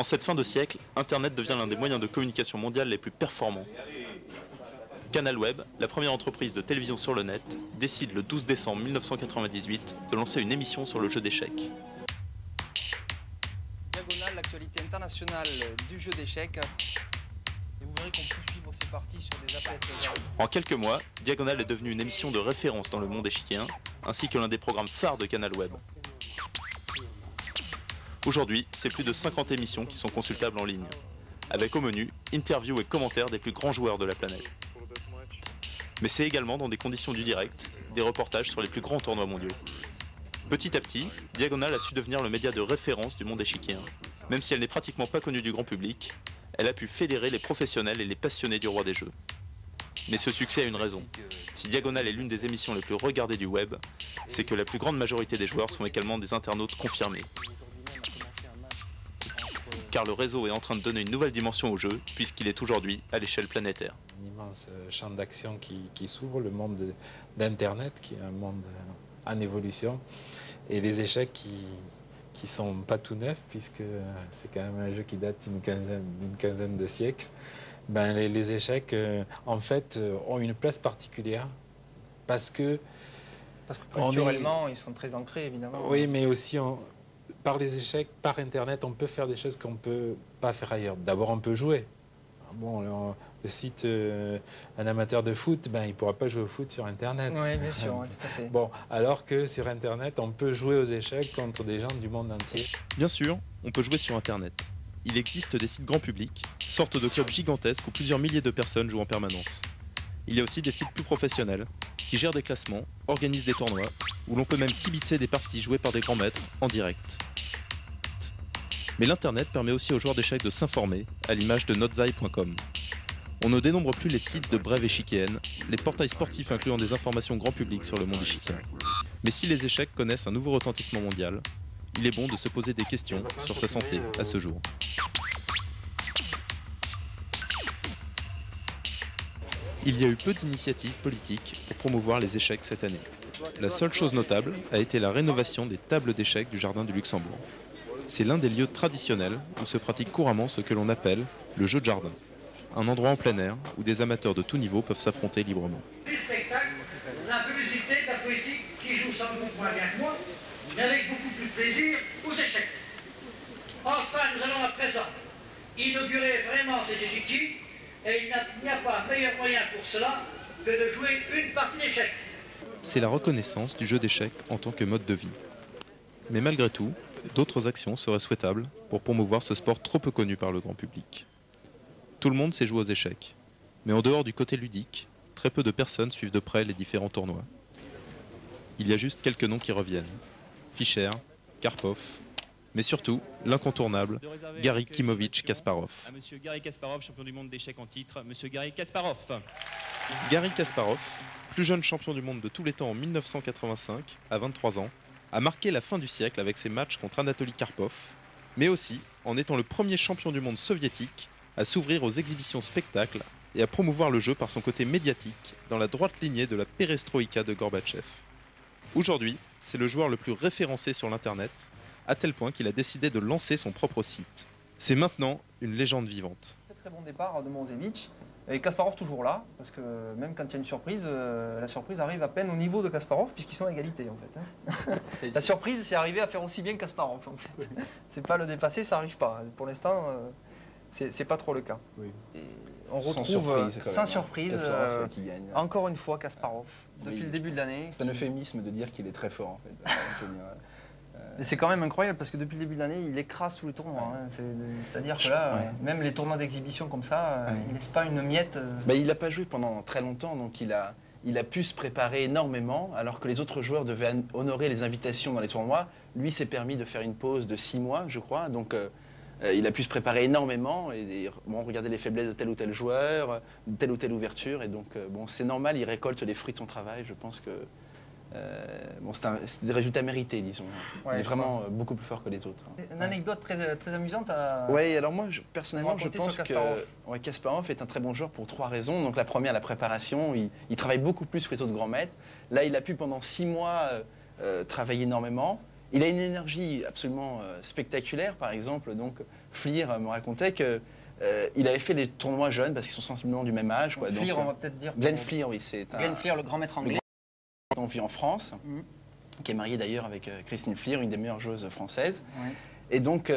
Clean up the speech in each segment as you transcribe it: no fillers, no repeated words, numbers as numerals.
cette fin de siècle, Internet devient l'un des moyens de communication mondiale les plus performants. Canal Web, la première entreprise de télévision sur le net, décide le 12 décembre 1998 de lancer une émission sur le jeu d'échecs. Diagonale, l'actualité internationale du jeu d'échecs. Et vous verrez qu'on peut suivre ces parties sur des appels. En quelques mois, Diagonale est devenue une émission de référence dans le monde échiquéen, ainsi que l'un des programmes phares de Canal Web. Aujourd'hui, c'est plus de 50 émissions qui sont consultables en ligne, avec au menu interviews et commentaires des plus grands joueurs de la planète. Mais c'est également dans des conditions du direct, des reportages sur les plus grands tournois mondiaux. Petit à petit, Diagonale a su devenir le média de référence du monde échiquéen. Même si elle n'est pratiquement pas connue du grand public, elle a pu fédérer les professionnels et les passionnés du roi des jeux. Mais ce succès a une raison. Si Diagonale est l'une des émissions les plus regardées du web, c'est que la plus grande majorité des joueurs sont également des internautes confirmés. Car le réseau est en train de donner une nouvelle dimension au jeu, puisqu'il est aujourd'hui à l'échelle planétaire. Un immense champ d'action qui s'ouvre, le monde d'Internet, qui est un monde en évolution, et les échecs qui sont pas tout neufs, puisque c'est quand même un jeu qui date d'une quinzaine de siècles. Ben, les échecs, en fait, ont une place particulière, parce que culturellement, ils sont très ancrés, évidemment. Oui, mais aussi... Par les échecs, par Internet, on peut faire des choses qu'on ne peut pas faire ailleurs. D'abord, on peut jouer. Bon, le site, un amateur de foot, ben, il ne pourra pas jouer au foot sur Internet. Oui, bien sûr, tout à fait. Bon, alors que sur Internet, on peut jouer aux échecs contre des gens du monde entier. Bien sûr, on peut jouer sur Internet. Il existe des sites grand public, sortes de clubs gigantesques où plusieurs milliers de personnes jouent en permanence. Il y a aussi des sites plus professionnels, qui gèrent des classements, organisent des tournois, où l'on peut même kibitzer des parties jouées par des grands maîtres en direct. Mais l'Internet permet aussi aux joueurs d'échecs de s'informer, à l'image de notzai.com. On ne dénombre plus les sites de brèves échiquéennes, les portails sportifs incluant des informations grand public sur le monde échiquéen. Mais si les échecs connaissent un nouveau retentissement mondial, il est bon de se poser des questions sur sa santé à ce jour. Il y a eu peu d'initiatives politiques pour promouvoir les échecs cette année. La seule chose notable a été la rénovation des tables d'échecs du Jardin du Luxembourg. C'est l'un des lieux traditionnels où se pratique couramment ce que l'on appelle le jeu de jardin. Un endroit en plein air où des amateurs de tout niveau peuvent s'affronter librement. Du spectacle, la publicité, la politique qui joue sans doute moins bien que moi, mais avec beaucoup plus de plaisir aux échecs. Enfin, nous allons à présent inaugurer vraiment ces échiquiers et il n'y a pas meilleur moyen pour cela que de jouer une partie d'échecs. C'est la reconnaissance du jeu d'échecs en tant que mode de vie. Mais malgré tout, d'autres actions seraient souhaitables pour promouvoir ce sport trop peu connu par le grand public. Tout le monde sait jouer aux échecs, mais en dehors du côté ludique, très peu de personnes suivent de près les différents tournois. Il y a juste quelques noms qui reviennent. Fischer, Karpov, mais surtout l'incontournable Garry Kimovic-Kasparov. À monsieur Garry Kasparov, champion du monde d'échecs en titre, monsieur Garry Kasparov. Garry Kasparov, plus jeune champion du monde de tous les temps en 1985, à 23 ans, a marqué la fin du siècle avec ses matchs contre Anatoly Karpov, mais aussi en étant le premier champion du monde soviétique à s'ouvrir aux exhibitions spectacles et à promouvoir le jeu par son côté médiatique dans la droite lignée de la perestroïka de Gorbatchev. Aujourd'hui, c'est le joueur le plus référencé sur l'Internet, à tel point qu'il a décidé de lancer son propre site. C'est maintenant une légende vivante. Très bon départ de Monzevich. Et Kasparov toujours là, parce que même quand il y a une surprise, la surprise arrive à peine au niveau de Kasparov, puisqu'ils sont à égalité en fait. La surprise, c'est arriver à faire aussi bien que Kasparov. En fait. C'est pas le dépasser, ça n'arrive pas. Pour l'instant, c'est pas trop le cas. Oui. Et on retrouve sans surprise, encore une fois Kasparov, depuis le début de l'année. C'est un euphémisme de dire qu'il est très fort en fait. C'est quand même incroyable parce que depuis le début de l'année, il écrase tous les tournois. Hein. C'est-à-dire que là, même les tournois d'exhibition comme ça, il ne laisse pas une miette. Il n'a pas joué pendant très longtemps, donc il a pu se préparer énormément, alors que les autres joueurs devaient honorer les invitations dans les tournois. Lui s'est permis de faire une pause de 6 mois, je crois. Donc il a pu se préparer énormément et regarder les faiblesses de tel ou tel joueur, de telle ou telle ouverture. Et donc c'est normal, il récolte les fruits de son travail. Je pense que c'est des résultats mérités, disons. Il est vraiment beaucoup plus fort que les autres. Une anecdote très amusante à... Oui, alors moi, personnellement, je pense que Kasparov est un très bon joueur pour 3 raisons. Donc la première, la préparation. Il travaille beaucoup plus que les autres grands maîtres. Là, il a pu pendant 6 mois travailler énormément. Il a une énergie absolument spectaculaire, par exemple. Donc Fleer me racontait que il avait fait les tournois jeunes parce qu'ils sont sensiblement du même âge. Quoi. Fleer, donc, on va peut-être dire. Glenn Fleer, oui, c'est Glenn Fleer, le grand maître anglais. On vit en France, qui est marié d'ailleurs avec Christine Fleer, une des meilleures joueuses françaises. Ouais. Et donc,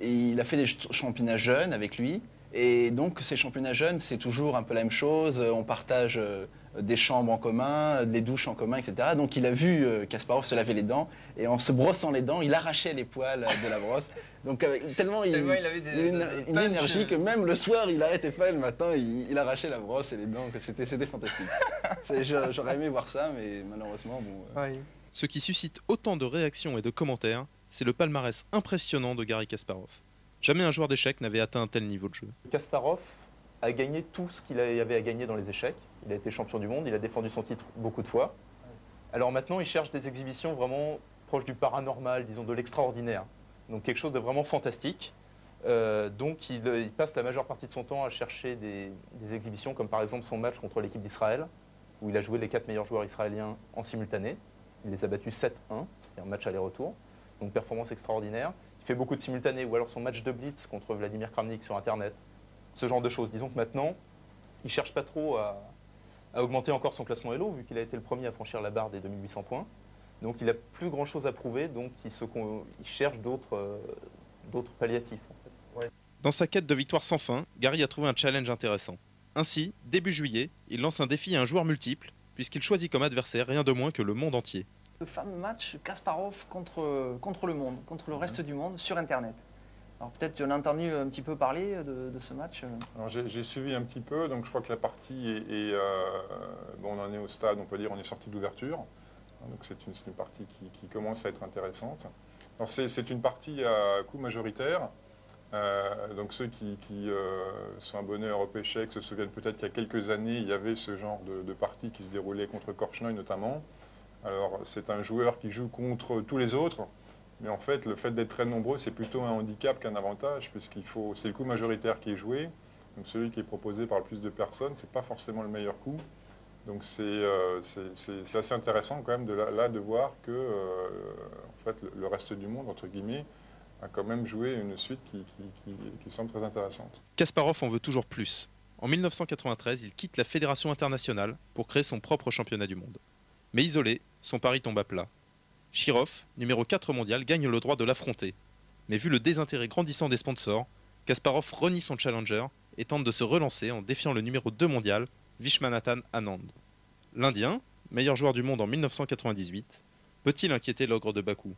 il a fait des championnats jeunes avec lui. Et donc, ces championnats jeunes, c'est toujours un peu la même chose. On partage des chambres en commun, des douches en commun, etc. Donc, il a vu Kasparov se laver les dents. Et en se brossant les dents, il arrachait les poils de la brosse. Donc, tellement il avait une énergie que même le soir, il arrêtait pas. Et le matin, il arrachait la brosse et les dents. C'était fantastique. J'aurais aimé voir ça, mais malheureusement, bon... Ouais. Ce qui suscite autant de réactions et de commentaires, c'est le palmarès impressionnant de Garry Kasparov. Jamais un joueur d'échecs n'avait atteint un tel niveau de jeu. Kasparov a gagné tout ce qu'il avait à gagner dans les échecs. Il a été champion du monde, il a défendu son titre beaucoup de fois. Alors maintenant, il cherche des exhibitions vraiment proches du paranormal, disons de l'extraordinaire. Donc quelque chose de vraiment fantastique. Donc il passe la majeure partie de son temps à chercher des exhibitions, comme par exemple son match contre l'équipe d'Israël, où il a joué les 4 meilleurs joueurs israéliens en simultané. Il les a battus 7-1, c'est-à-dire un match aller-retour. Donc performance extraordinaire. Il fait beaucoup de simultanés, ou alors son match de blitz contre Vladimir Kramnik sur Internet. Ce genre de choses. Disons que maintenant, il ne cherche pas trop à augmenter encore son classement Elo, vu qu'il a été le premier à franchir la barre des 2800 points. Donc il n'a plus grand-chose à prouver, donc il cherche d'autres palliatifs. En fait. Ouais. Dans sa quête de victoire sans fin, Garry a trouvé un challenge intéressant. Ainsi, début juillet, il lance un défi à un joueur multiple, puisqu'il choisit comme adversaire rien de moins que le monde entier. Le fameux match Kasparov contre le monde, contre le reste du monde sur Internet. Alors peut-être tu en as entendu un petit peu parler de ce match. Alors j'ai suivi un petit peu, donc je crois que la partie bon, on en est au stade, on peut dire on est sorti d'ouverture. Donc c'est une partie qui commence à être intéressante. Alors c'est une partie à coup majoritaire. Donc ceux qui sont abonnés à Europe Échecs se souviennent peut-être qu'il y a quelques années, il y avait ce genre de partie qui se déroulait contre Korchnoi notamment. Alors c'est un joueur qui joue contre tous les autres, mais en fait le fait d'être très nombreux c'est plutôt un handicap qu'un avantage, c'est le coup majoritaire qui est joué. Donc celui qui est proposé par le plus de personnes, c'est pas forcément le meilleur coup. Donc c'est assez intéressant quand même de voir que en fait, le reste du monde, entre guillemets, a quand même joué une suite qui semble très intéressante. Kasparov en veut toujours plus. En 1993, il quitte la Fédération internationale pour créer son propre championnat du monde. Mais isolé, son pari tombe à plat. Shirov, numéro 4 mondial, gagne le droit de l'affronter. Mais vu le désintérêt grandissant des sponsors, Kasparov renie son challenger et tente de se relancer en défiant le numéro 2 mondial, Vishwanathan Anand. L'Indien, meilleur joueur du monde en 1998, peut-il inquiéter l'ogre de Bakou?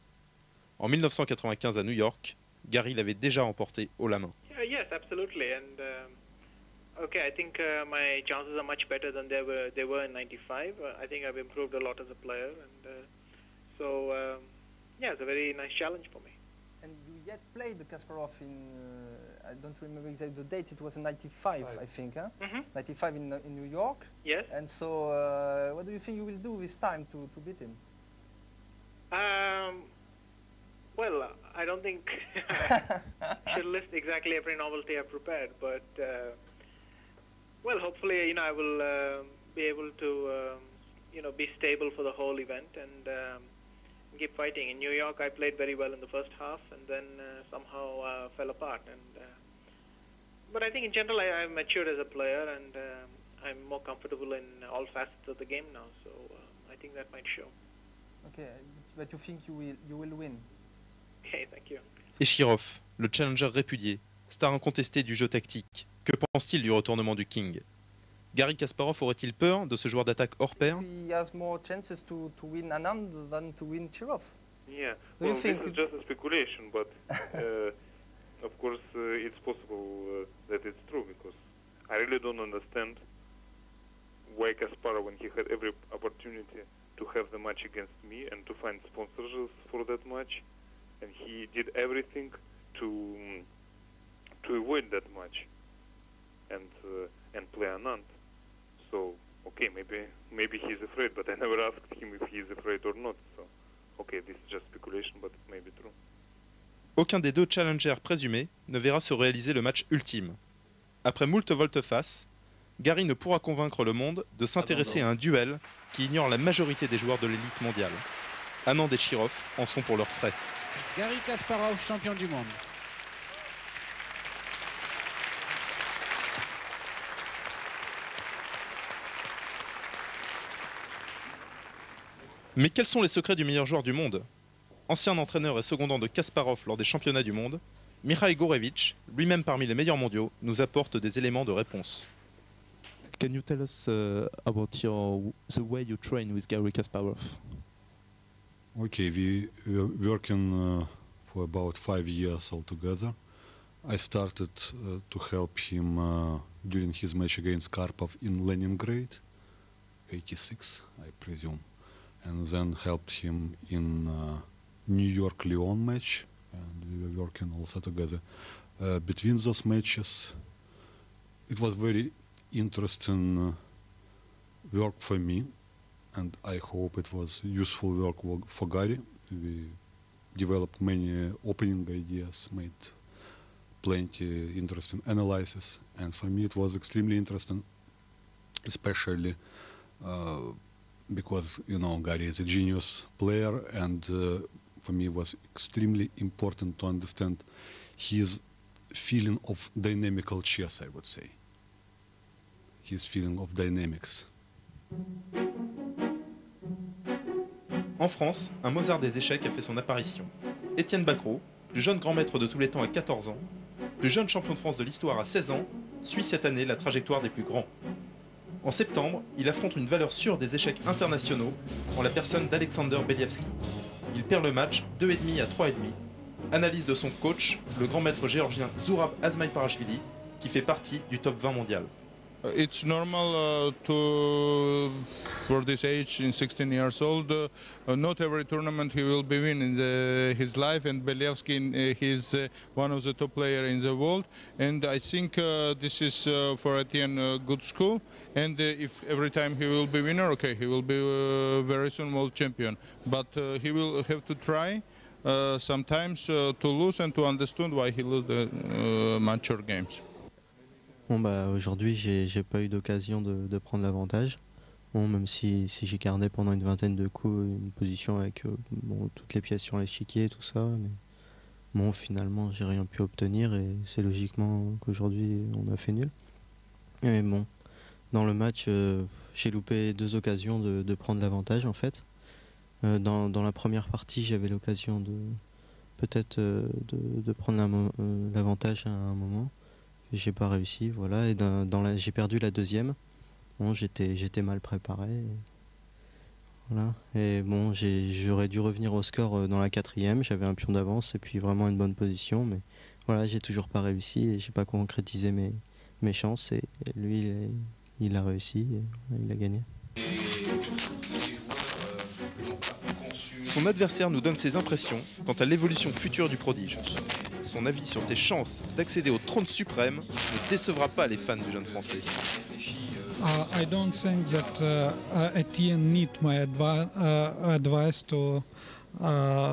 En 1995 à New York, Garry l'avait déjà emporté haut la main. Yes, absolutely. And okay, I think my chances are much better than they were in '95. I think I've improved a lot as a player, and so yeah, it's a very nice challenge for me. And you yet played Kasparov in, I don't remember exactly the date, it was in '95, I think, huh? Mm-hmm. '95 in New York. Yes. And so, what do you think you will do this time to beat him? Well, I don't think I should list exactly every novelty I've prepared, but well, hopefully, I will be able to, be stable for the whole event and keep fighting. In New York, I played very well in the first half, and then somehow fell apart. And but I think in general, I've matured as a player, and I'm more comfortable in all facets of the game now. So I think that might show. Okay, but you think you will win? Okay, thank you. Et Shirov, le challenger répudié, star incontesté du jeu tactique. Que pense-t-il du retournement du King? Garry Kasparov aurait-il peur de ce joueur d'attaque hors pair? He has more chances to win Anand than to win Shirov. Yeah, Do you well, think this is just a speculation, but of course it's possible that it's true, because I really don't understand why Kasparov, when he had every opportunity to have the match against me and to find sponsors for that match, and he did everything to avoid that match and play Anand. So okay, maybe he's afraid, but I never asked him if he is afraid or not. So okay, this is just speculation, but it may be true. Aucun des deux challengers présumés ne verra se réaliser le match ultime. Après moult volte-face, Garry ne pourra convaincre le monde de s'intéresser à un duel qui ignore la majorité des joueurs de l'élite mondiale. Anand et Shirov en sont pour leurs frais. Garry Kasparov, champion du monde. Mais quels sont les secrets du meilleur joueur du monde? Ancien entraîneur et secondant de Kasparov lors des championnats du monde, Mikhail Gorevich, lui-même parmi les meilleurs mondiaux, nous apporte des éléments de réponse. Can you tell us about the way you train with Garry Kasparov? Okay, we were working for about 5 years altogether. I started to help him during his match against Karpov in Leningrad, 86, I presume, and then helped him in New York-Lyon match, and we were working also together. Between those matches, it was very interesting work for me, and I hope it was useful work for Gary. We developed many opening ideas, made plenty interesting analysis, and for me it was extremely interesting, especially because, you know, Gary is a genius player, and for me it was extremely important to understand his feeling of dynamical chess, I would say. His feeling of dynamics. En France, un Mozart des échecs a fait son apparition. Étienne Bacrot, plus jeune grand maître de tous les temps à 14 ans, plus jeune champion de France de l'histoire à 16 ans, suit cette année la trajectoire des plus grands. En septembre, il affronte une valeur sûre des échecs internationaux en la personne d'Alexander Beliavsky. Il perd le match 2,5 à 3,5. Analyse de son coach, le grand maître géorgien Zurab Azmayparashvili, qui fait partie du top 20 mondial. It's normal for this age, in 16 years old, not every tournament he will be winning in his life, and Beliavsky he's one of the top players in the world, and I think this is for Etienne a good school, and if every time he will be winner, okay, he will be very soon world champion, but he will have to try sometimes to lose and to understand why he lose the mature games. Bon bah aujourd'hui j'ai pas eu d'occasion de prendre l'avantage. Bon, même si j'ai gardé pendant une vingtaine de coups une position avec bon, toutes les pièces sur l'échiquier et tout ça, mais bon finalement j'ai rien pu obtenir et c'est logiquement qu'aujourd'hui on a fait nul. Mais bon, dans le match j'ai loupé 2 occasions de prendre l'avantage en fait. Dans la première partie j'avais l'occasion de peut-être de prendre l'avantage à un moment. J'ai pas réussi, voilà, et j'ai perdu la deuxième. Bon, j'étais mal préparé. Voilà, et bon, j'aurais dû revenir au score dans la 4e. J'avais un pion d'avance et puis vraiment une bonne position, mais voilà, j'ai toujours pas réussi et j'ai pas concrétisé mes chances. Et lui, il a réussi, et il a gagné. Son adversaire nous donne ses impressions quant à l'évolution future du prodige. Son avis sur ses chances d'accéder au trône suprême ne décevra pas les fans du jeune français. I don't think that Etienne need my advice to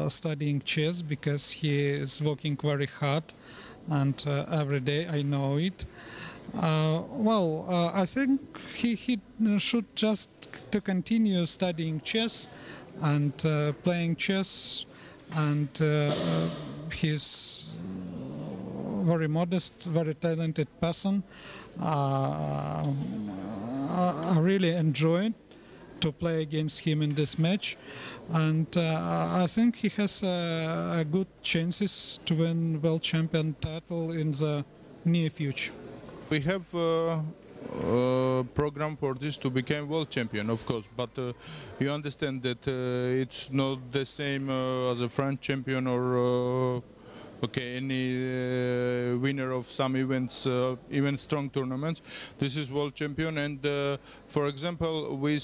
studying chess because he is working very hard and every day I know it. I think he should just to continue studying chess and playing chess, and he's very modest, very talented person. I really enjoyed to play against him in this match, and I think he has a good chances to win world champion title in the near future. We have program for this to become world champion, of course, but you understand that it's not the same as a French champion or any winner of some events, even strong tournaments. This is world champion, and for example, we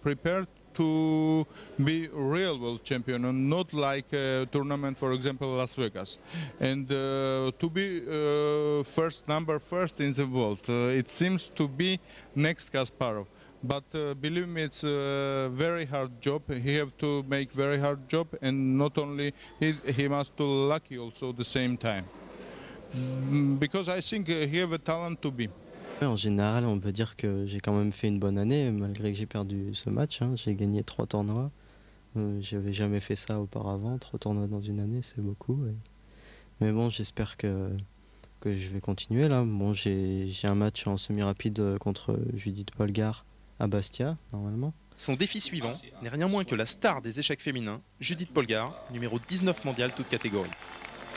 prepared to be real world champion and not like a tournament, for example, Las Vegas, and to be number first in the world. It seems to be next Kasparov, but believe me, it's a very hard job. He have to make very hard job, and not only he must do lucky also at the same time, because I think he have a talent to be. En général, on peut dire que j'ai quand même fait une bonne année, malgré que j'ai perdu ce match. J'ai gagné 3 tournois. J'avais jamais fait ça auparavant. 3 tournois dans une année, c'est beaucoup. Mais bon, j'espère que je vais continuer là. Bon, j'ai un match en semi-rapide contre Judith Polgar à Bastia, normalement. Son défi suivant n'est rien moins que la star des échecs féminins, Judith Polgar, numéro 19 mondial toute catégorie.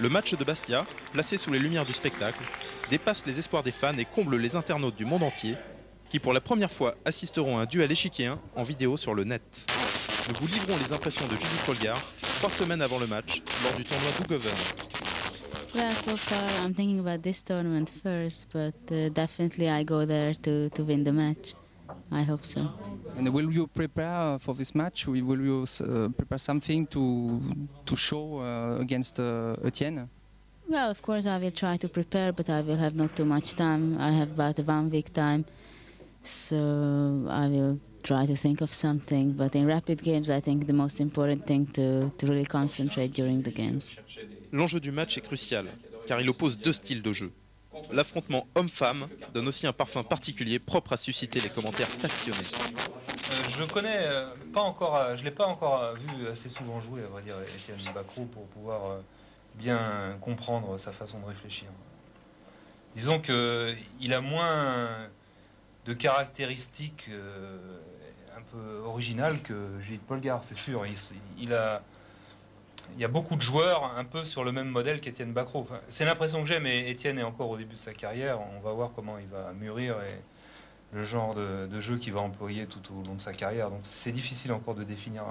Le match de Bastia, placé sous les lumières du spectacle, dépasse les espoirs des fans et comble les internautes du monde entier qui pour la première fois assisteront à un duel échiquéen en vidéo sur le net. Nous vous livrons les impressions de Judith Polgar 3 semaines avant le match lors du tournoi Dougoven. Well, so far I'm thinking about this tournament first, but definitely I go there to win the match. I hope so. And will you prepare for this match? Will you prepare something to show against Etienne? Well, of course I will try to prepare, but I will have not too much time. I have about a 1 week time, so I will try to think of something. But in rapid games, I think the most important thing to really concentrate during the games. L'enjeu du match est crucial, car il oppose 2 styles de jeu. L'affrontement homme-femme donne aussi un parfum particulier propre à susciter les commentaires passionnés. Je connais pas encore, je l'ai pas encore vu assez souvent jouer, à vrai dire, Etienne Bacrot, pour pouvoir bien comprendre sa façon de réfléchir. Disons qu'il a moins de caractéristiques un peu originales que Judith Polgar, c'est sûr. Il y a beaucoup de joueurs un peu sur le même modèle qu'Etienne Bacrot. Enfin, c'est l'impression que j'ai, mais Etienne est encore au début de sa carrière. On va voir comment il va mûrir et le genre de jeu qu'il va employer tout au long de sa carrière. Donc c'est difficile encore de définir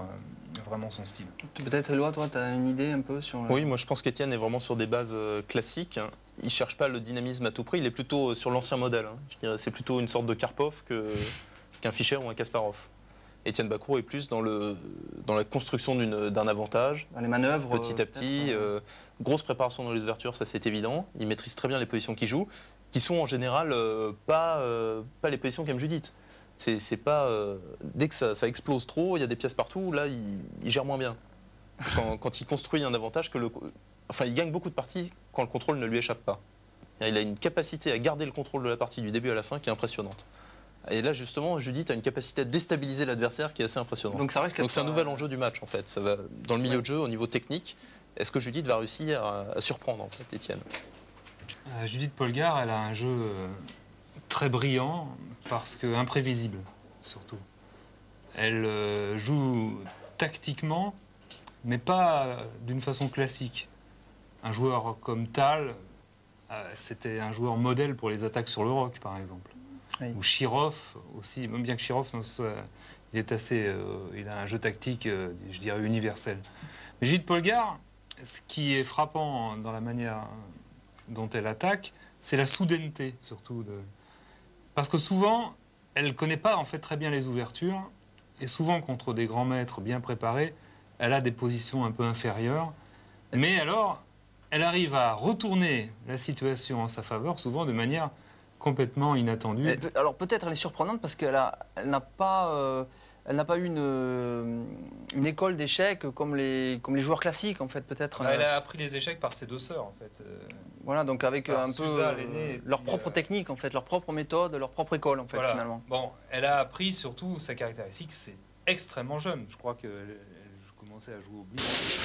vraiment son style. Peut-être Éloi, toi, tu as une idée un peu sur... Oui, moi je pense qu'Etienne est vraiment sur des bases classiques. Il ne cherche pas le dynamisme à tout prix, il est plutôt sur l'ancien modèle. Je dirais c'est plutôt une sorte de Karpov qu'un Fischer ou un Kasparov. Etienne Bacrot est plus dans la construction d'un avantage. Dans les manœuvres. Petit à petit. Grosse préparation dans les ouvertures, ça c'est évident. Il maîtrise très bien les positions qu'il joue, qui sont en général pas les positions qu'aime Judith. C'est pas, dès que ça explose trop, il y a des pièces partout, là il gère moins bien. Quand il construit un avantage, il gagne beaucoup de parties quand le contrôle ne lui échappe pas. Il a une capacité à garder le contrôle de la partie du début à la fin qui est impressionnante. Et là, justement, Judith a une capacité à déstabiliser l'adversaire qui est assez impressionnante. Donc c'est un nouvel enjeu du match, en fait. Ça va, dans le milieu de jeu, au niveau technique, est-ce que Judith va réussir à surprendre, en fait, Etienne? Judith Polgar, elle a un jeu très brillant, parce que imprévisible, surtout. Elle joue tactiquement, mais pas d'une façon classique. Un joueur comme Tal, c'était un joueur modèle pour les attaques sur le roc, par exemple. Oui. Ou Shirov aussi, même bien que Shirov, il a un jeu tactique, je dirais, universel. Mais Judith Polgar, ce qui est frappant dans la manière dont elle attaque, c'est la soudaineté, surtout. Parce que souvent, elle ne connaît pas en fait très bien les ouvertures, et souvent contre des grands maîtres bien préparés, elle a des positions un peu inférieures, mais alors, elle arrive à retourner la situation en sa faveur, souvent de manière complètement inattendue. Alors peut-être elle est surprenante parce qu'elle n'a pas eu une école d'échecs comme les joueurs classiques, en fait, peut-être. Elle a appris les échecs par ses 2 sœurs, en fait. Voilà, donc avec un peu leur propre technique, en fait, leur propre méthode, leur propre école, en fait, voilà. Finalement. Bon, elle a appris surtout sa caractéristique, c'est extrêmement jeune. Je crois que je commençais à jouer au blitz.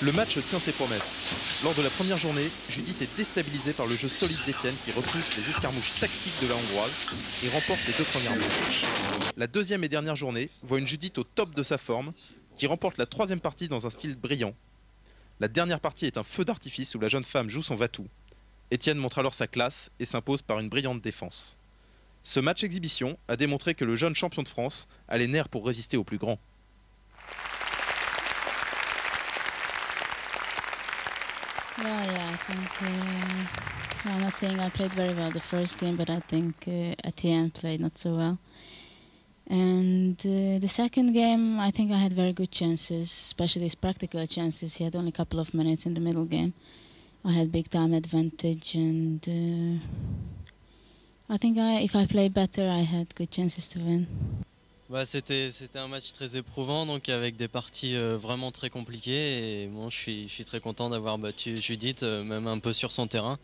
Le match tient ses promesses. Lors de la première journée, Judith est déstabilisée par le jeu solide d'Etienne qui repousse les escarmouches tactiques de la Hongroise et remporte les 2 premières manches. La deuxième et dernière journée voit une Judith au top de sa forme qui remporte la 3e partie dans un style brillant. La dernière partie est un feu d'artifice où la jeune femme joue son va-tout. Etienne montre alors sa classe et s'impose par une brillante défense. Ce match exhibition a démontré que le jeune champion de France a les nerfs pour résister aux plus grands. Well, yeah, I think I'm not saying I played very well the first game, but I think Etienne played not so well. And the second game, I think I had very good chances, especially his practical chances. He had only a couple of minutes in the middle game. I had big time advantage, and I think if I played better, I had good chances to win. Bah, c'était un match très éprouvant, donc avec des parties vraiment très compliquées. Et bon, je suis très content d'avoir battu Judith, même un peu sur son terrain,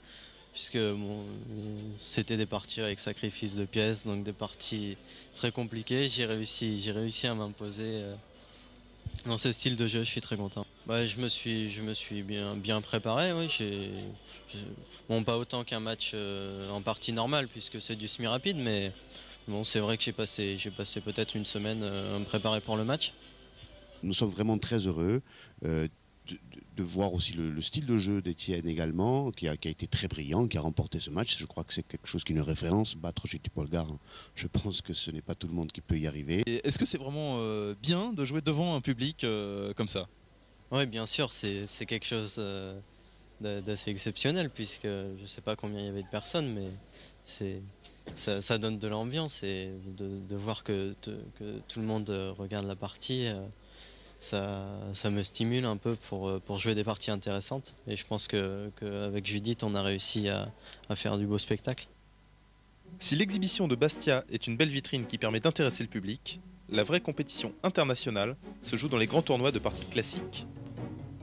puisque bon, c'était des parties avec sacrifice de pièces, donc des parties très compliquées. J'ai réussi à m'imposer dans ce style de jeu. Je suis très content. Bah, je me suis bien préparé. Oui, bon, pas autant qu'un match en partie normale, puisque c'est du semi rapide, mais Bon, c'est vrai que j'ai passé peut-être une semaine à me préparer pour le match. Nous sommes vraiment très heureux de voir aussi le style de jeu d'Étienne également, qui a été très brillant, qui a remporté ce match. Je crois que c'est quelque chose qui est une référence. Battre JT Polgar, je pense que ce n'est pas tout le monde qui peut y arriver. Est-ce que c'est vraiment bien de jouer devant un public comme ça? Oui, bien sûr, c'est quelque chose d'assez exceptionnel, puisque je ne sais pas combien il y avait de personnes, mais ça donne de l'ambiance, et de voir que tout le monde regarde la partie, ça me stimule un peu pour jouer des parties intéressantes. Et je pense qu'avec Judith, on a réussi à faire du beau spectacle. Si l'exhibition de Bastia est une belle vitrine qui permet d'intéresser le public, la vraie compétition internationale se joue dans les grands tournois de parties classiques.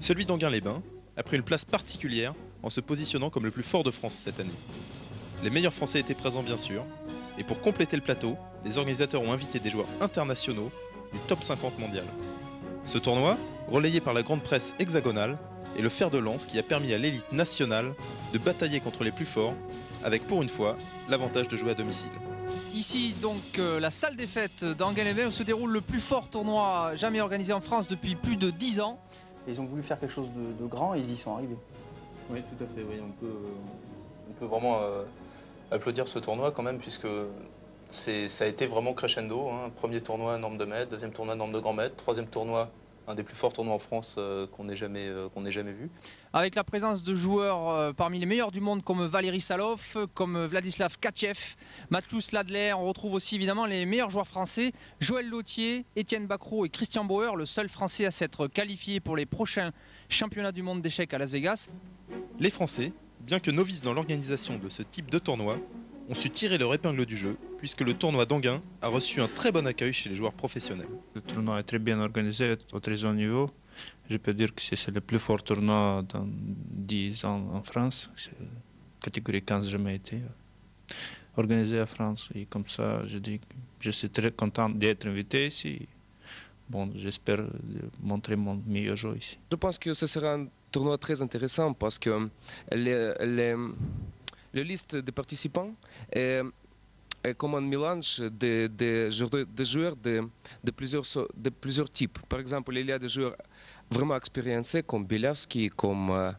Celui d'Enghien-les-Bains a pris une place particulière en se positionnant comme le plus fort de France cette année. Les meilleurs Français étaient présents bien sûr, et pour compléter le plateau, les organisateurs ont invité des joueurs internationaux du top 50 mondial. Ce tournoi, relayé par la grande presse hexagonale, est le fer de lance qui a permis à l'élite nationale de batailler contre les plus forts, avec pour une fois l'avantage de jouer à domicile. Ici donc la salle des fêtes d'Enghien-les-Bains où se déroule le plus fort tournoi jamais organisé en France depuis plus de 10 ans. Et ils ont voulu faire quelque chose de grand et ils y sont arrivés. Oui, tout à fait. Oui. On peut vraiment applaudir ce tournoi quand même, puisque ça a été vraiment crescendo. Hein. Premier tournoi norme de mètres, deuxième tournoi norme de grand mètre, troisième tournoi, un des plus forts tournois en France qu'on n'ait jamais vu. Avec la présence de joueurs parmi les meilleurs du monde comme Valérie Salov, comme Vladislav Katchev, Mathieu Ladler. On retrouve aussi évidemment les meilleurs joueurs français, Joël Lautier, Étienne Bacrot et Christian Bauer, le seul français à s'être qualifié pour les prochains championnats du monde d'échecs à Las Vegas. Les Français, bien que novices dans l'organisation de ce type de tournoi, ont su tirer leur épingle du jeu, puisque le tournoi d'Enghien a reçu un très bon accueil chez les joueurs professionnels. Le tournoi est très bien organisé, au très haut niveau. Je peux dire que c'est le plus fort tournoi dans 10 ans en France. C'est catégorie 15 jamais été organisé en France. Et comme ça, je dis que je suis très content d'être invité ici. Bon, j'espère montrer mon meilleur jeu ici. Je pense que ce sera un tournoi très intéressant parce que la liste des participants est comme un mélange de joueurs de plusieurs types. Par exemple, il y a des joueurs vraiment expérimentés comme Bilavski, comme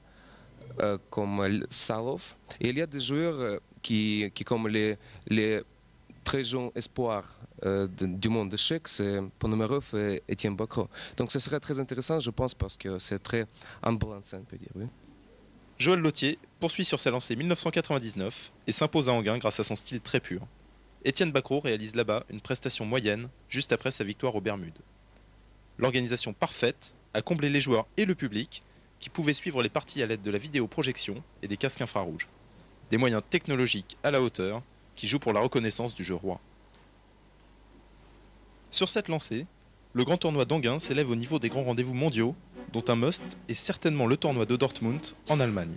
Salov. Et il y a des joueurs qui comme les très jeunes espoirs du monde d'échecs, c'est Ponomarov et Étienne Bacrot. Donc ce serait très intéressant, je pense, parce que c'est très embalancé, on peut dire. Oui. Joël Lautier poursuit sur sa lancée 1999 et s'impose à Enghien grâce à son style très pur. Étienne Bacrot réalise là-bas une prestation moyenne juste après sa victoire aux Bermudes. L'organisation parfaite a comblé les joueurs et le public qui pouvaient suivre les parties à l'aide de la vidéoprojection et des casques infrarouges. Des moyens technologiques à la hauteur qui jouent pour la reconnaissance du jeu roi. Sur cette lancée, le grand tournoi d'Enghien s'élève au niveau des grands rendez-vous mondiaux, dont un must est certainement le tournoi de Dortmund en Allemagne.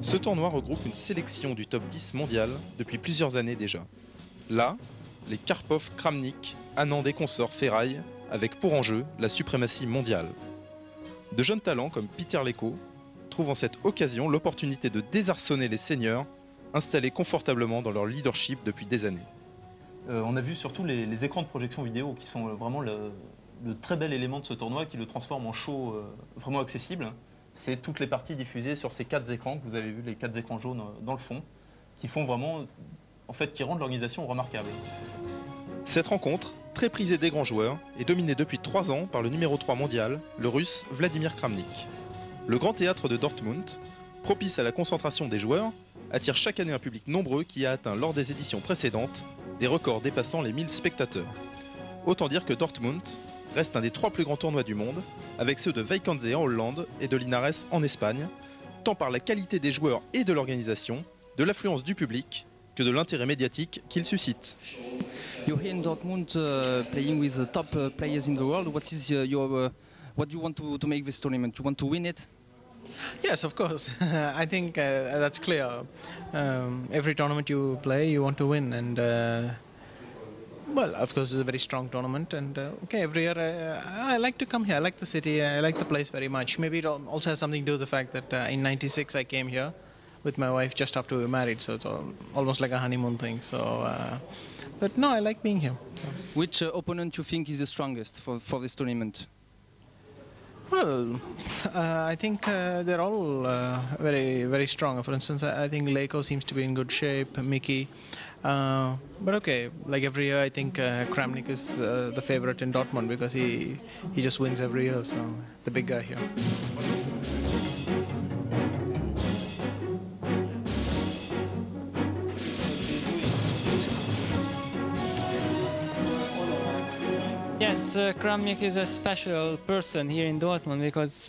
Ce tournoi regroupe une sélection du top 10 mondial depuis plusieurs années déjà. Là, les Karpov, Kramnik, Anand et consorts ferraillent avec pour enjeu la suprématie mondiale. De jeunes talents comme Peter Leko trouvent en cette occasion l'opportunité de désarçonner les seniors installés confortablement dans leur leadership depuis des années. On a vu surtout les écrans de projection vidéo qui sont vraiment le très bel élément de ce tournoi qui le transforme en show vraiment accessible. C'est toutes les parties diffusées sur ces 4 écrans que vous avez vu, les 4 écrans jaunes dans le fond, qui font vraiment, en fait, qui rendent l'organisation remarquable. Cette rencontre, très prisée des grands joueurs, est dominée depuis 3 ans par le numéro 3 mondial, le russe Vladimir Kramnik. Le grand théâtre de Dortmund, propice à la concentration des joueurs, attire chaque année un public nombreux qui a atteint lors des éditions précédentes des records dépassant les 1000 spectateurs. Autant dire que Dortmund reste un des 3 plus grands tournois du monde, avec ceux de Weikanze en Hollande et de Linares en Espagne, tant par la qualité des joueurs et de l'organisation, de l'affluence du public, que de l'intérêt médiatique qu'ils suscitent. You're here in Dortmund playing with the top players in the world. What is what do you want to make this tournament? Do you want to win it? Yes, of course. I think that's clear. Every tournament you play, you want to win, and well, of course, it's a very strong tournament. And okay, every year I like to come here. I like the city. I like the place very much. Maybe it also has something to do with the fact that in '96 I came here with my wife just after we were married, so it's almost like a honeymoon thing. So, but no, I like being here. So. Which opponent you think is the strongest for this tournament? Well, I think they're all very, very strong. For instance, I think Leko seems to be in good shape, Mickey. But okay, like every year, I think Kramnik is the favorite in Dortmund because he just wins every year, so the big guy here. Yes, Kramnik is a special person here in Dortmund because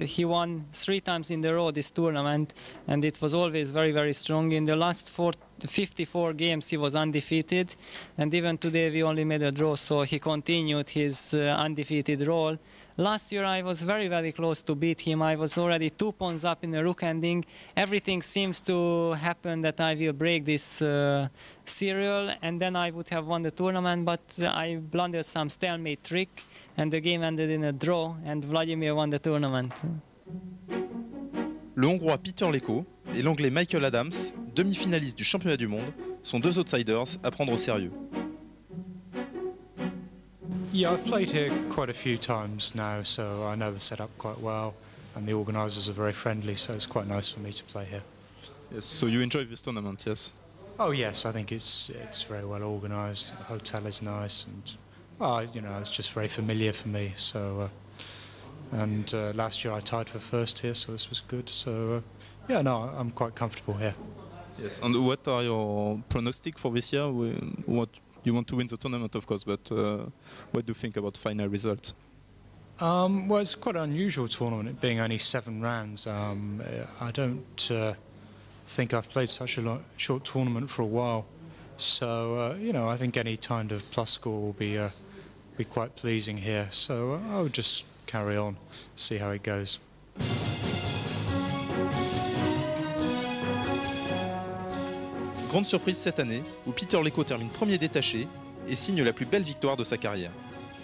he won 3 times in a row this tournament, and it was always very, very strong. In the last 54 games he was undefeated, and even today we only made a draw, so he continued his undefeated role. Last year I was very, very close to beat him. I was already 2 points up in the rook ending. Everything seems to happen that I will break this serial, and then I would have won the tournament, but I blundered some stalemate trick, and the game ended in a draw, and Vladimir won the tournament. Le Hongrois Peter Leko et l'Anglais Michael Adams, demi-finalistes du championnat du monde, sont 2 outsiders à prendre au sérieux. Yeah, I've played here quite a few times now, so I know the setup quite well, and the organisers are very friendly, so it's quite nice for me to play here. Yes, so you enjoy this tournament, yes? Oh yes, I think it's very well organised. The hotel is nice, and you know, it's just very familiar for me. So, and last year I tied for first here, so this was good. So, yeah, no, I'm quite comfortable here. Yes, and what are your pronostics for this year? What you want to win the tournament, of course, but what do you think about final result? Well, it's quite an unusual tournament, it being only 7 rounds. I don't think I've played such a short tournament for a while, so you know, I think any kind of plus score will be quite pleasing here. So I would just carry on, see how it goes. Grande surprise cette année, où Peter Leko termine premier détaché et signe la plus belle victoire de sa carrière.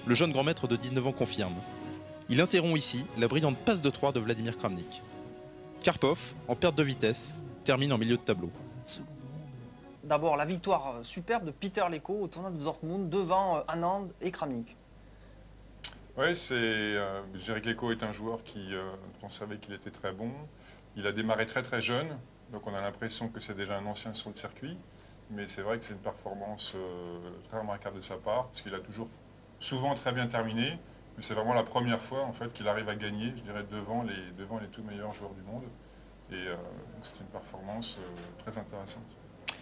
Le jeune grand maître de 19 ans confirme. Il interrompt ici la brillante passe de 3 de Vladimir Kramnik. Karpov, en perte de vitesse, termine en milieu de tableau. D'abord, la victoire superbe de Peter Leko au tournoi de Dortmund devant Anand et Kramnik. Oui, Jerick Leko est un joueur on savait qu'il était très bon. Il a démarré très très jeune. Donc on a l'impression que c'est déjà un ancien sur le circuit, mais c'est vrai que c'est une performance très remarquable de sa part, parce qu'il a toujours souvent très bien terminé, mais c'est vraiment la première fois en fait qu'il arrive à gagner, je dirais, devant les tout meilleurs joueurs du monde, et c'est une performance très intéressante.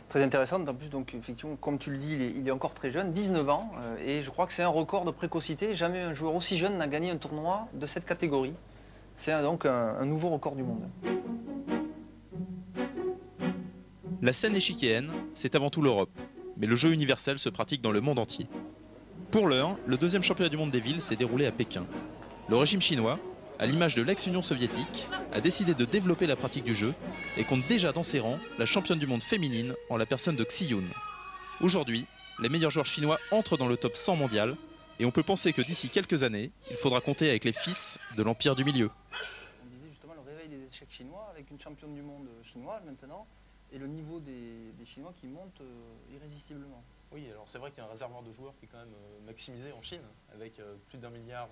Très intéressante, en plus, donc effectivement, comme tu le dis, il est encore très jeune, 19 ans, et je crois que c'est un record de précocité. Jamais un joueur aussi jeune n'a gagné un tournoi de cette catégorie. C'est donc un nouveau record du monde. La scène échiquienne, c'est avant tout l'Europe, mais le jeu universel se pratique dans le monde entier. Pour l'heure, le 2e championnat du monde des villes s'est déroulé à Pékin. Le régime chinois, à l'image de l'ex-Union soviétique, a décidé de développer la pratique du jeu et compte déjà dans ses rangs la championne du monde féminine en la personne de Xi Yun. Aujourd'hui, les meilleurs joueurs chinois entrent dans le top 100 mondial et on peut penser que d'ici quelques années, il faudra compter avec les fils de l'Empire du Milieu. On disait justement le réveil des échecs chinois avec une championne du monde chinoise maintenant. Et le niveau des Chinois qui monte irrésistiblement. Oui, alors c'est vrai qu'il y a un réservoir de joueurs qui est quand même maximisé en Chine, avec plus d'1 milliard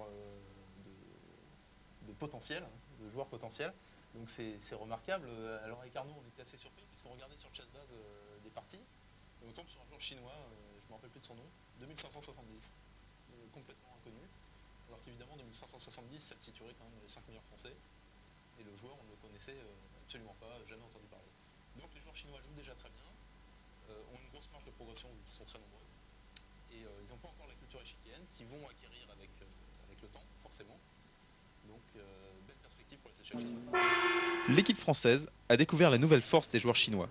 de potentiel, de joueurs potentiels. Donc c'est remarquable. Alors avec Arnaud, on était assez surpris, puisqu'on regardait sur Chessbase des parties, et on tombe sur un joueur chinois, je ne me rappelle plus de son nom, 2570, complètement inconnu. Alors qu'évidemment, 2570, ça le situerait quand même dans les 5 meilleurs français, et le joueur, on ne le connaissait absolument pas, jamais entendu parler. Donc les joueurs chinois jouent déjà très bien, ont une grosse marge de progression vu qu'ils sont très nombreux, et ils n'ont pas encore la culture échiquienne qu'ils vont acquérir avec le temps, forcément. Donc belle perspective pour les échecs chinois. L'équipe française a découvert la nouvelle force des joueurs chinois.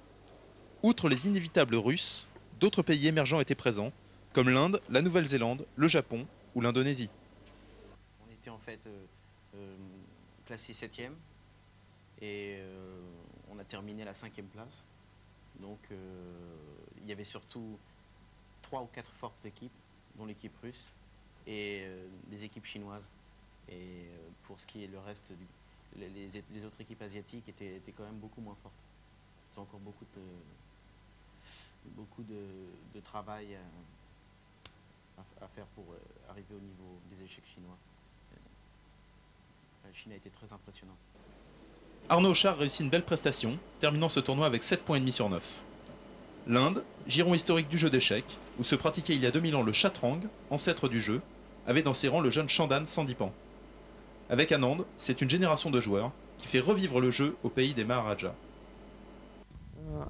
Outre les inévitables Russes, d'autres pays émergents étaient présents, comme l'Inde, la Nouvelle-Zélande, le Japon ou l'Indonésie. On était en fait classé 7e, et on a terminé à la 5e place. Donc il y avait surtout 3 ou 4 fortes équipes, dont l'équipe russe et les équipes chinoises. Et pour ce qui est le reste, les autres équipes asiatiques étaient quand même beaucoup moins fortes. ils ont encore beaucoup de travail à faire pour arriver au niveau des échecs chinois. La Chine a été très impressionnante. Arnaud Auchard réussit une belle prestation, terminant ce tournoi avec 7,5 points sur 9. L'Inde, giron historique du jeu d'échecs, où se pratiquait il y a 2000 ans le chatrang, ancêtre du jeu, avait dans ses rangs le jeune Chandan Sandipan. Avec Anand, c'est une génération de joueurs qui fait revivre le jeu au pays des Maharajas.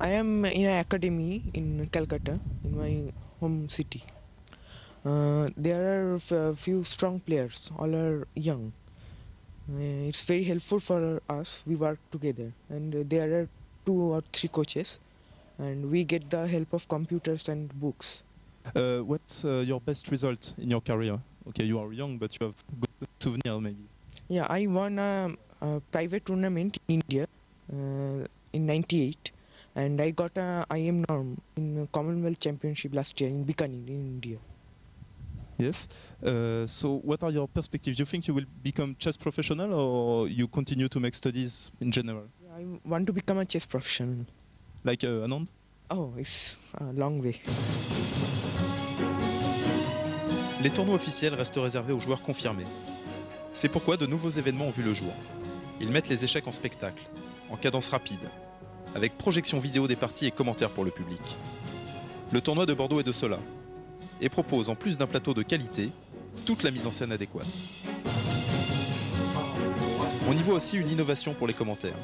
I am in an academy in Calcutta, in my home city. There are a few strong players, all are young. It's very helpful for us, we work together, and there are 2 or 3 coaches, and we get the help of computers and books. What's your best result in your career? Okay, you are young, but you have good souvenir maybe. Yeah, I won a private tournament in India in '98, and I got a IM norm in Commonwealth Championship last year in Bikaner in India. Yes. So what are your perspectives? You think you will become chess professional or you continue to make studies in general? I want to become a chess professional. Like Anand? Oh, it's a long way. Les tournois officiels restent réservés aux joueurs confirmés. C'est pourquoi de nouveaux événements ont vu le jour. Ils mettent les échecs en spectacle, en cadence rapide, avec projection vidéo des parties et commentaires pour le public. Le tournoi de Bordeaux est de cela, et propose, en plus d'un plateau de qualité, toute la mise en scène adéquate. On y voit aussi une innovation pour les commentaires.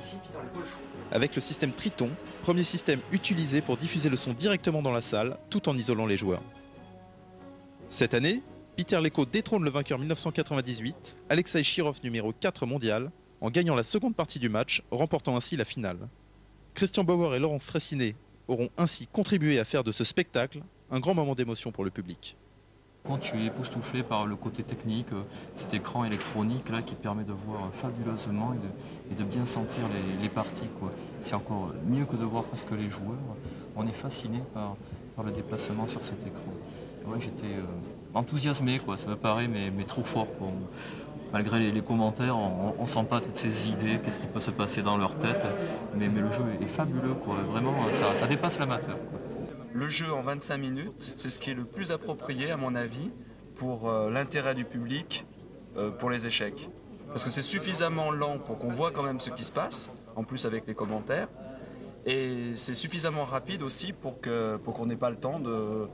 Avec le système Triton, premier système utilisé pour diffuser le son directement dans la salle, tout en isolant les joueurs. Cette année, Peter Leko détrône le vainqueur 1998, Alexei Shirov numéro 4 mondial, en gagnant la seconde partie du match, remportant ainsi la finale. Christian Bauer et Laurent Fraissinet auront ainsi contribué à faire de ce spectacle un grand moment d'émotion pour le public. Je suis époustouflé par le côté technique, cet écran électronique là qui permet de voir fabuleusement et de bien sentir les parties. C'est encore mieux que de voir presque les joueurs. On est fasciné par le déplacement sur cet écran. Ouais, j'étais enthousiasmé, ça me paraît mais trop fort. Malgré les commentaires, on ne sent pas toutes ces idées, qu'est-ce qui peut se passer dans leur tête. Mais le jeu est fabuleux, vraiment ça dépasse l'amateur. Le jeu en 25 minutes, c'est ce qui est le plus approprié à mon avis pour l'intérêt du public pour les échecs. Parce que c'est suffisamment lent pour qu'on voit quand même ce qui se passe, en plus avec les commentaires. Et c'est suffisamment rapide aussi pour qu'on n'ait pas le temps de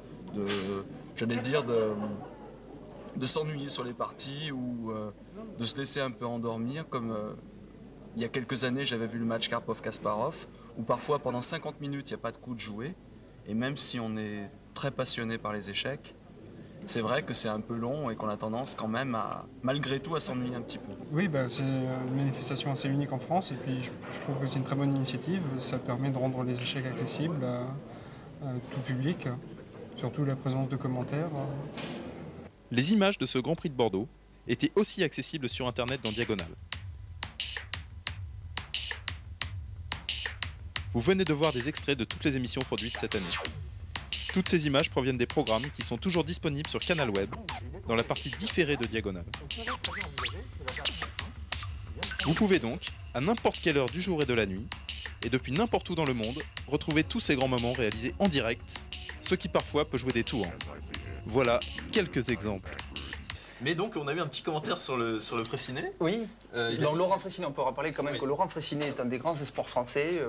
s'ennuyer sur les parties ou de se laisser un peu endormir comme il y a quelques années j'avais vu le match Karpov-Kasparov où parfois pendant 50 minutes il n'y a pas de coup de jouet. Et même si on est très passionné par les échecs, c'est vrai que c'est un peu long et qu'on a tendance quand même malgré tout, à s'ennuyer un petit peu. Oui, c'est une manifestation assez unique en France et puis je trouve que c'est une très bonne initiative. Ça permet de rendre les échecs accessibles à tout public, surtout la présence de commentaires. Les images de ce Grand Prix de Bordeaux étaient aussi accessibles sur Internet dans Diagonale. Vous venez de voir des extraits de toutes les émissions produites cette année. Toutes ces images proviennent des programmes qui sont toujours disponibles sur Canal Web, dans la partie différée de Diagonale. Vous pouvez donc, à n'importe quelle heure du jour et de la nuit, et depuis n'importe où dans le monde, retrouver tous ces grands moments réalisés en direct, ce qui parfois peut jouer des tours. Voilà quelques exemples. Mais donc, on a eu un petit commentaire sur le Fraissinet. Oui, Laurent Fraissinet, on peut rappeler quand même que Laurent Fraissinet est un des grands espoirs français.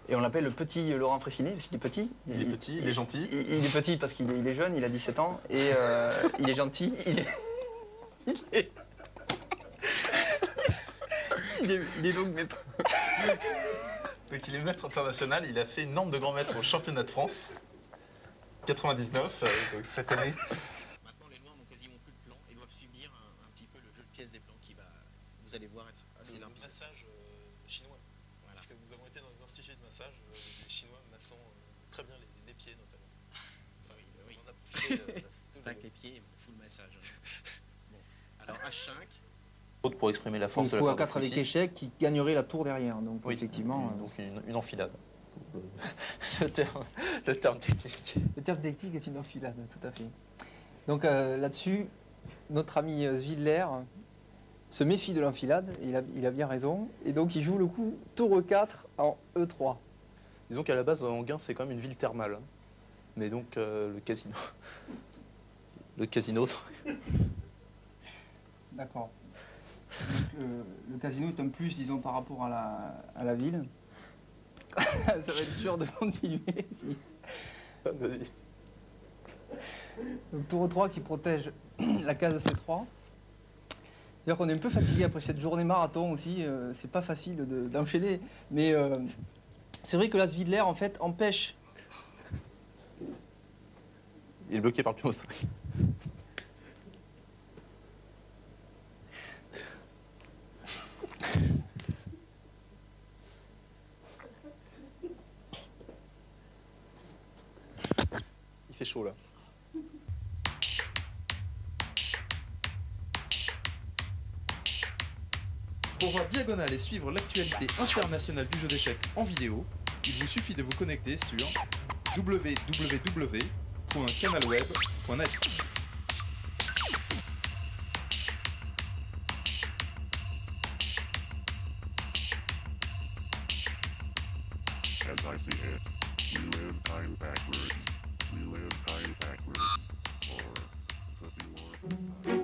Et on l'appelle le petit Laurent Fraissinet, parce qu'il est petit. Il est petit, il est gentil. Il est petit parce qu'il est jeune, il a 17 ans, et il est gentil. Il est donc maître. Donc il est maître international, il a fait une norme de grand maître au championnat de France. 99, donc cette année. Maintenant, les Noirs n'ont quasiment plus de plan et doivent subir un petit peu le jeu de pièces des plans qui va, vous allez voir, être assez limpide. Massage chinois. Voilà. Parce que nous avons été dans des instituts de massage, les Chinois massant très bien les pieds notamment. Oui. On a profité pas que les pieds, full massage. Bon. Alors H5. Pour exprimer la force de la fou à 4 avec échec qui gagnerait la tour derrière. Donc oui, effectivement. Donc une enfilade. le terme technique. Le terme technique est une enfilade, tout à fait. Donc là-dessus, notre ami Zwidler se méfie de l'enfilade, il a bien raison, et donc il joue le coup tour E4 en E3. Disons qu'à la base, Anguin, c'est quand même une ville thermale. Hein. Mais donc, le casino... le casino... D'accord. Le casino est un plus, disons, par rapport à la ville. Ça va être dur de continuer. Si. Vas-y. Donc tour 3 qui protège la case C3. C'est-à-dire qu'on est un peu fatigué après cette journée marathon aussi. C'est pas facile d'enchaîner. Mais c'est vrai que l'As Vidler, en fait, empêche... Il est bloqué par le pion 5. Il fait chaud là. Pour voir Diagonale et suivre l'actualité internationale du jeu d'échecs en vidéo, il vous suffit de vous connecter sur www.canalweb.net. As I see it, we live time backwards. We live time backwards. Or 51.